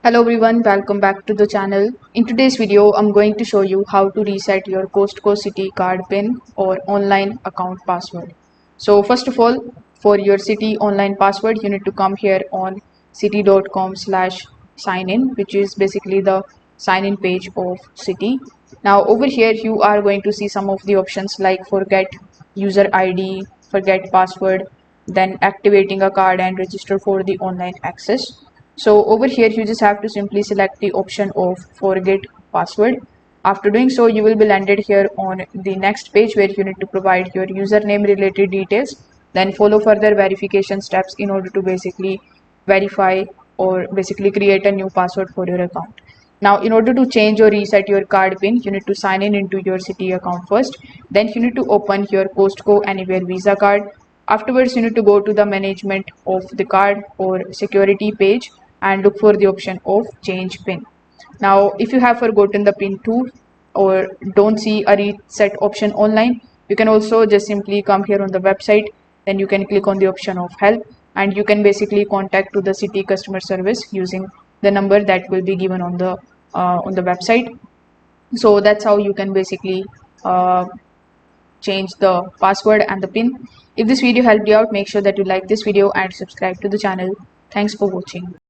Hello everyone, welcome back to the channel. In today's video, I'm going to show you how to reset your Costco Citi card PIN or online account password. So first of all, for your Citi online password, you need to come here on citi.com/sign-in, which is basically the sign-in page of Citi. Now over here, you are going to see some of the options like forget user ID, forget password, then activating a card and register for the online access. So over here you just have to simply select the option of forget password. After doing so, you will be landed here on the next page where you need to provide your username related details, then follow further verification steps in order to basically verify or basically create a new password for your account. Now, in order to change or reset your card PIN, you need to sign in into your Citi account first. Then you need to open your Costco Anywhere Visa card. Afterwards, you need to go to the management of the card or security page and look for the option of change PIN. Now, if you have forgotten the PIN too or don't see a reset option online, you can also just simply come here on the website. Then you can click on the option of help and you can basically contact to the Citi customer service using the number that will be given on the website. So that's how you can basically change the password and the PIN. If this video helped you out, make sure that you like this video and subscribe to the channel. Thanks for watching.